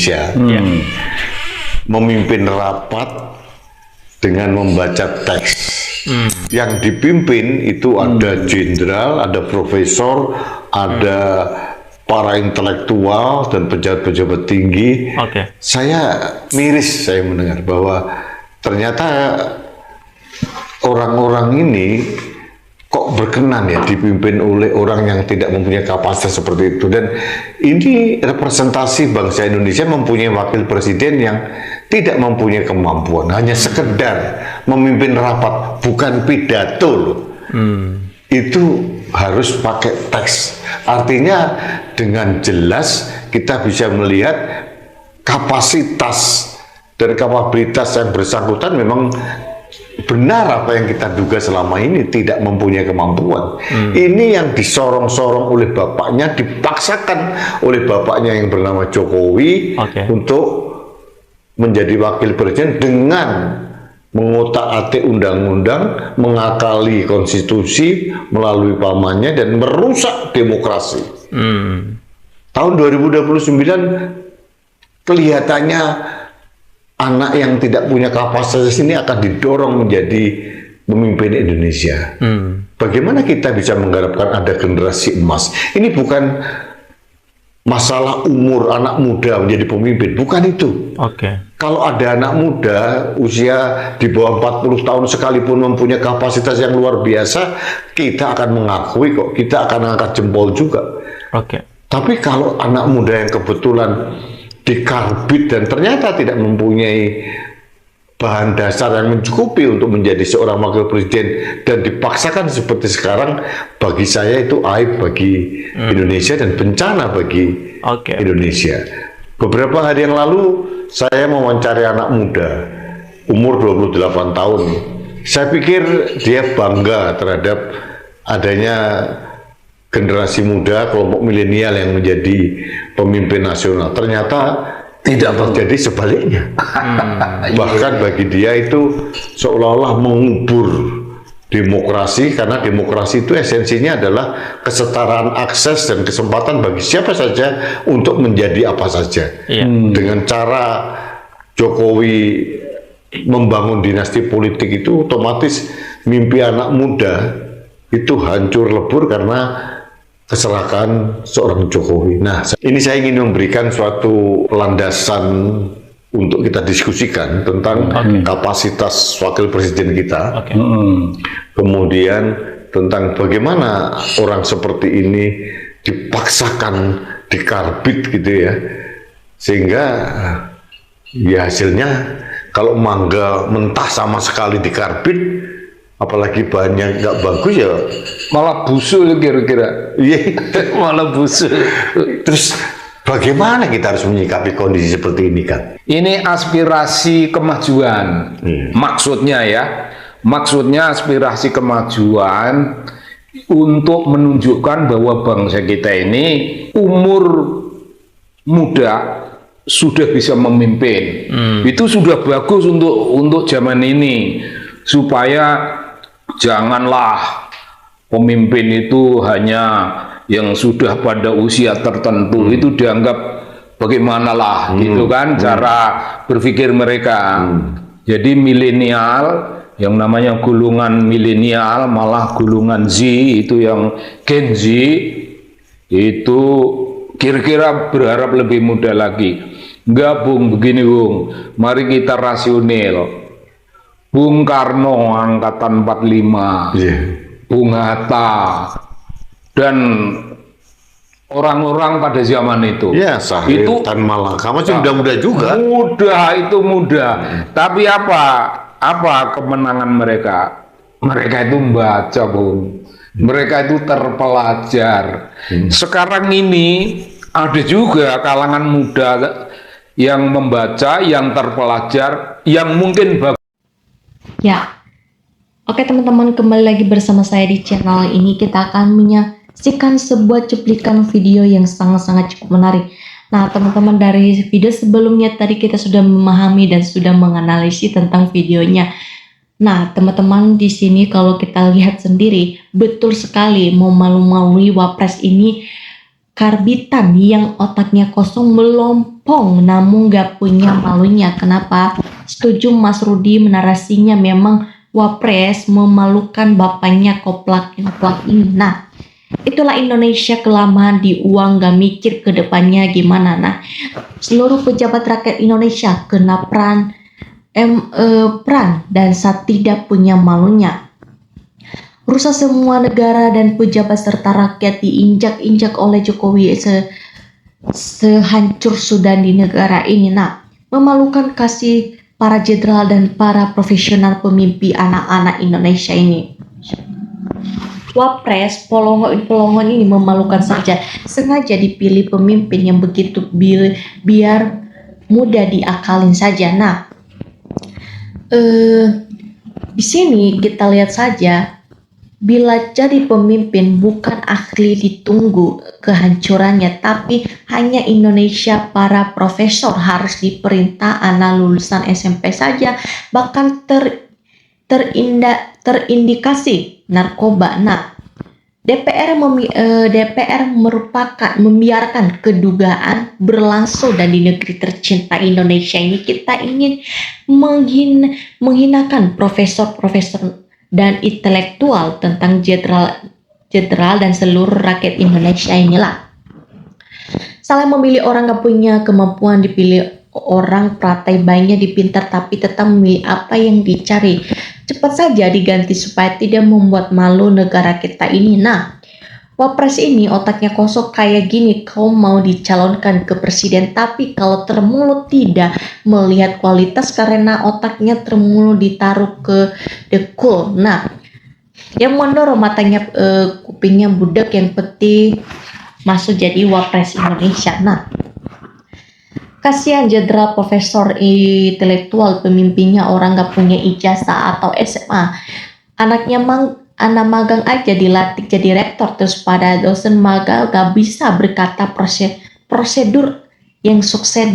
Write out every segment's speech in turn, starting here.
Indonesia. Memimpin rapat dengan membaca teks. Yang dipimpin itu ada jenderal, ada profesor, ada para intelektual dan pejabat-pejabat tinggi. Saya miris saya mendengar bahwa ternyata orang-orang ini kok berkenan ya dipimpin oleh orang yang tidak mempunyai kapasitas seperti itu. Dan ini representasi bangsa Indonesia mempunyai wakil presiden yang tidak mempunyai kemampuan, hanya sekedar memimpin rapat, bukan pidato loh. Itu harus pakai teks. Artinya dengan jelas kita bisa melihat kapasitas dan kapabilitas yang bersangkutan memang benar apa yang kita duga selama ini, tidak mempunyai kemampuan. Ini yang disorong-sorong oleh bapaknya, dipaksakan oleh bapaknya yang bernama Jokowi untuk menjadi wakil presiden dengan mengotak-atik undang-undang, mengakali konstitusi melalui pamannya dan merusak demokrasi. Tahun 2029 kelihatannya anak yang tidak punya kapasitas ini akan didorong menjadi pemimpin Indonesia. Bagaimana kita bisa mengharapkan ada generasi emas? Ini bukan masalah umur anak muda menjadi pemimpin, bukan itu. Kalau ada anak muda usia di bawah 40 tahun sekalipun mempunyai kapasitas yang luar biasa, kita akan mengakui kok, kita akan angkat jempol juga. Tapi kalau anak muda yang kebetulan dikarbit dan ternyata tidak mempunyai bahan dasar yang mencukupi untuk menjadi seorang wakil presiden dan dipaksakan seperti sekarang, bagi saya itu aib bagi Indonesia dan bencana bagi Indonesia. Beberapa hari yang lalu saya mewawancari anak muda umur 28 tahun. Saya pikir dia bangga terhadap adanya generasi muda, kelompok milenial yang menjadi pemimpin nasional. Ternyata tidak terjadi sebaliknya. Bahkan bagi dia itu seolah-olah mengubur demokrasi, karena demokrasi itu esensinya adalah kesetaraan akses dan kesempatan bagi siapa saja untuk menjadi apa saja. Dengan cara Jokowi membangun dinasti politik itu, otomatis mimpi anak muda itu hancur lebur karena kecelakaan seorang Jokowi. Nah, ini saya ingin memberikan suatu landasan untuk kita diskusikan tentang kapasitas wakil presiden kita. Kemudian tentang bagaimana orang seperti ini dipaksakan, dikarbit gitu ya, sehingga ya hasilnya kalau mangga mentah sama sekali dikarbit, apalagi bahannya nggak bagus ya malah busuk kira-kira. Malah busuk. Terus bagaimana kita harus menyikapi kondisi seperti ini, kan? Ini aspirasi kemajuan. Maksudnya ya, maksudnya aspirasi kemajuan untuk menunjukkan bahwa bangsa kita ini umur muda sudah bisa memimpin. Itu sudah bagus untuk zaman ini, supaya janganlah pemimpin itu hanya yang sudah pada usia tertentu. Itu dianggap bagaimanalah gitu kan cara berpikir mereka. Jadi milenial, yang namanya golongan milenial, malah golongan Z itu yang Gen Z itu kira-kira berharap lebih muda lagi. Enggak Bung, begini Bung, mari kita rasional. Bung Karno angkatan 45, Bung Hatta, dan orang-orang pada zaman itu. Syahrir, itu Tan Malaka masih muda-muda juga. Muda. Tapi apa kemenangan mereka? Mereka itu membaca, Bung. Mereka itu terpelajar. Sekarang ini ada juga kalangan muda yang membaca, yang terpelajar, yang mungkin bagus. Ya, oke teman-teman, kembali lagi bersama saya di channel ini. Kita akan menyaksikan sebuah cuplikan video yang sangat-sangat cukup menarik. Nah teman-teman, dari video sebelumnya tadi kita sudah memahami dan sudah menganalisis tentang videonya. Nah teman-teman, di sini kalau kita lihat sendiri, betul sekali mau malu-malui Wapres ini karbitan yang otaknya kosong melompong namun gak punya malunya. Kenapa? Setuju Mas Rudi menarasinya memang Wapres memalukan bapaknya koplak ini. Nah, itulah Indonesia kelamaan di uang gak mikir ke depannya gimana. Nah, seluruh pejabat rakyat Indonesia kena peran dan saat tidak punya malunya. Rusak semua negara dan pejabat serta rakyat diinjak-injak oleh Jokowi sehancur sudah di negara ini. Nah, memalukan kasih para jenderal dan para profesional pemimpi anak-anak Indonesia ini. Wapres polongan ini memalukan saja, sengaja dipilih pemimpin yang begitu biar mudah diakalin saja. Nah, di sini kita lihat saja. Bila jadi pemimpin bukan ahli ditunggu kehancurannya, tapi hanya Indonesia para profesor harus diperintah anak lulusan SMP saja, bahkan terindikasi narkoba. Nah, DPR membiarkan kedugaan berlangsung dan di negeri tercinta Indonesia ini kita ingin menghinakan profesor-profesor dan intelektual tentang jenderal dan seluruh rakyat Indonesia inilah. Salah memilih orang gak punya kemampuan, dipilih orang pratai baiknya dipintar tapi tetap memilih apa yang dicari. Cepat saja diganti supaya tidak membuat malu negara kita ini. Nah, Wapres ini otaknya kosong kayak gini, kau mau dicalonkan ke presiden tapi kalau termulut tidak melihat kualitas karena otaknya termulut ditaruh ke dekul. Nah, yang mendorong matanya kupingnya budak yang peti masuk jadi Wapres Indonesia. Nah, kasihan jenderal profesor intelektual pemimpinnya orang gak punya ijazah atau SMA. Anak magang aja dilatih jadi rektor, terus pada dosen magang gak bisa berkata prosedur yang sukses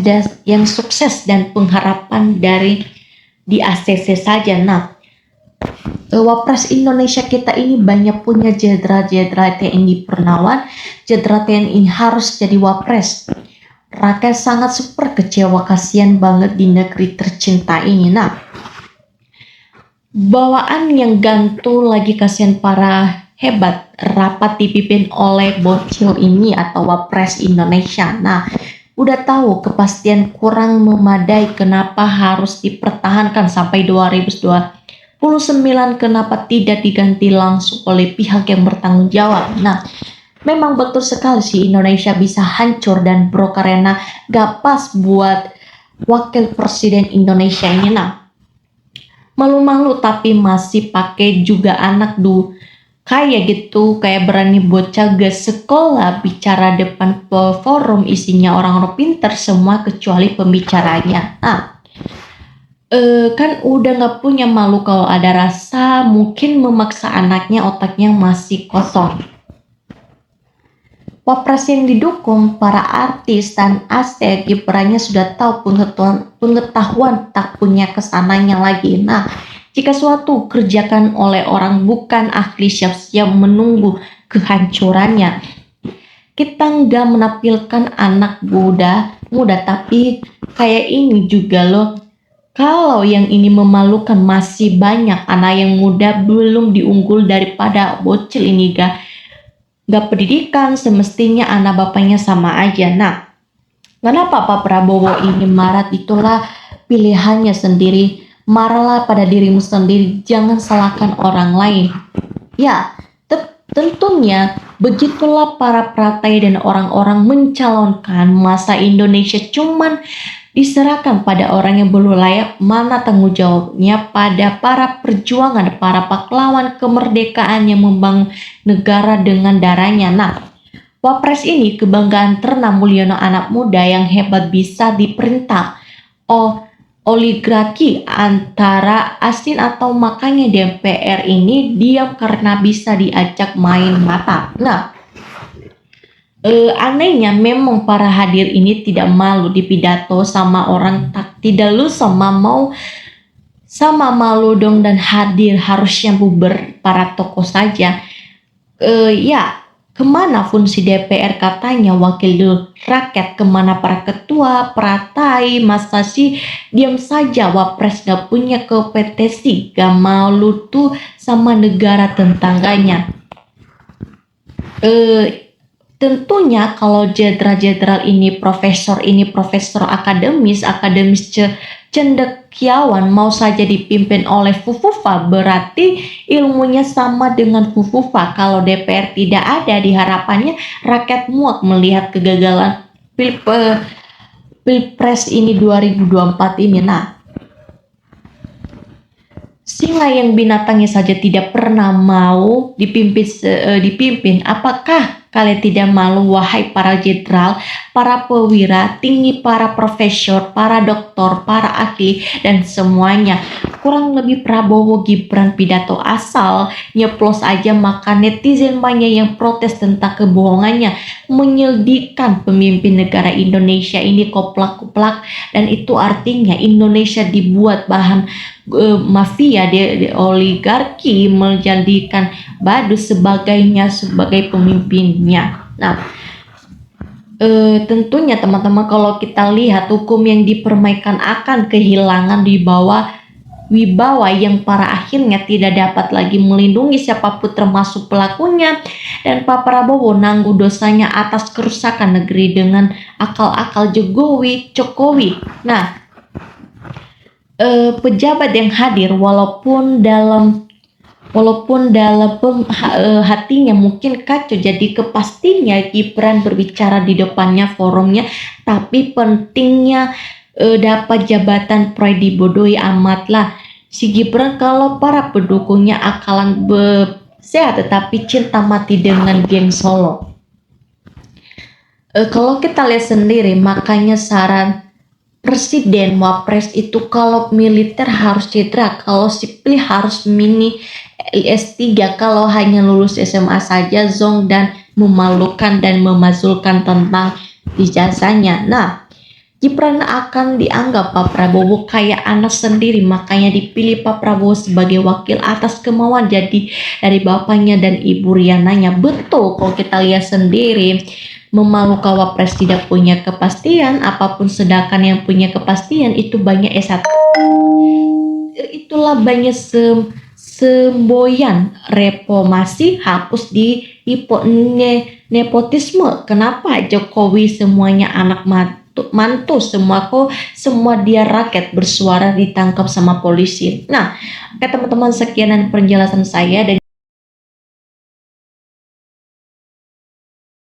dan pengharapan dari di ACC saja. Nah, Wapres Indonesia kita ini banyak punya jenderal-jenderal TNI Purnawan, jenderal TNI harus jadi Wapres. Rakyat sangat super kecewa, kasihan banget di negeri tercinta ini. Nah, bawaan yang gantung lagi, kasihan para hebat rapat dipimpin oleh bocil ini atau Wapres Indonesia. Nah, udah tahu kepastian kurang memadai, kenapa harus dipertahankan sampai 2029, kenapa tidak diganti langsung oleh pihak yang bertanggung jawab. Nah, memang betul sekali sih Indonesia bisa hancur dan bro karena gak pas buat wakil presiden Indonesia ini. Nah, malu-malu tapi masih pakai juga anak kayak gitu, kayak berani bocah gak sekolah bicara depan forum isinya orang-orang pintar semua kecuali pembicaranya. Nah, kan udah gak punya malu, kalau ada rasa mungkin memaksa anaknya otaknya masih kosong. Wapres yang didukung para artis dan aset kiprahnya sudah tahu pengetahuan tak punya kesananya lagi. Nah, jika suatu kerjakan oleh orang bukan ahli, siap-siap menunggu kehancurannya. Kita nggak menampilkan anak muda tapi kayak ini juga loh. Kalau yang ini memalukan, masih banyak anak yang muda belum diunggul daripada bocil ini gak pendidikan, semestinya anak bapaknya sama aja. Nah, kenapa Pak Prabowo ini marah? Itulah pilihannya sendiri. Marahlah pada dirimu sendiri, jangan salahkan orang lain. Ya, tentunya begitulah para pratai dan orang-orang mencalonkan, masa Indonesia cuman diserahkan pada orang yang belum layak. Mana tanggung jawabnya pada para perjuangan, para pahlawan kemerdekaan yang membangun negara dengan darahnya. Nah, Wapres ini kebanggaan Terna Mulyono, anak muda yang hebat, bisa diperintah oligarki antara asing atau makanya DPR ini diam karena bisa diajak main mata. Nah, anehnya memang para hadir ini tidak malu dipidato sama orang tidak lu sama malu dong, dan hadir harusnya buber para tokoh saja. Ya, kemana fungsi DPR katanya wakil rakyat, kemana para ketua, pratai, masa sih diam saja Wapres gak punya kompetensi, gak malu tuh sama negara tetangganya. Tentunya kalau jenderal-jenderal ini profesor akademis cendekiawan mau saja dipimpin oleh Fufufa, berarti ilmunya sama dengan Fufufa. Kalau DPR tidak ada, diharapannya rakyat muak melihat kegagalan Pilpres ini 2024 ini. Nah, singa yang binatangnya saja tidak pernah mau dipimpin, apakah kalian tidak malu, wahai para jenderal, para perwira tinggi, para profesor, para doktor, para ahli, dan semuanya? Kurang lebih Prabowo Gibran pidato asal, nyeplos aja, maka netizen banyak yang protes tentang kebohongannya, menyedihkan pemimpin negara Indonesia ini koplak-koplak, dan itu artinya Indonesia dibuat bahan mafia, oligarki, menjadikan Badus sebagai pemimpinnya. Nah, tentunya teman-teman, kalau kita lihat hukum yang dipermainkan akan kehilangan wibawa yang para akhirnya tidak dapat lagi melindungi siapapun termasuk pelakunya, dan Pak Prabowo nanggung dosanya atas kerusakan negeri dengan akal-akal Jokowi. Nah, pejabat yang hadir walaupun dalam hatinya mungkin kacau, jadi kepastinya Gibran berbicara di depannya forumnya, tapi pentingnya dapat jabatan proyek dibodohi amatlah si Gibran kalau para pendukungnya akalan sehat tetapi cinta mati dengan geng Solo. Kalau kita lihat sendiri, makanya saran Presiden Wapres itu kalau militer harus cedera, kalau sipil harus mini S3, kalau hanya lulus SMA saja zong dan memalukan dan memazulkan tentang ijazahnya. Nah, Gibran akan dianggap Pak Prabowo kayak anak sendiri, makanya dipilih Pak Prabowo sebagai wakil atas kemauan jadi dari bapaknya dan ibu Riananya. Betul, kalau kita lihat sendiri, memalukan Wapres tidak punya kepastian apapun, sedangkan yang punya kepastian itu banyak S1. Itulah banyak semboyan reformasi, hapus di nepotisme. Kenapa Jokowi semuanya anak mantu, semua dia rakyat bersuara ditangkap sama polisi. Nah, oke teman-teman, sekian penjelasan saya. Dan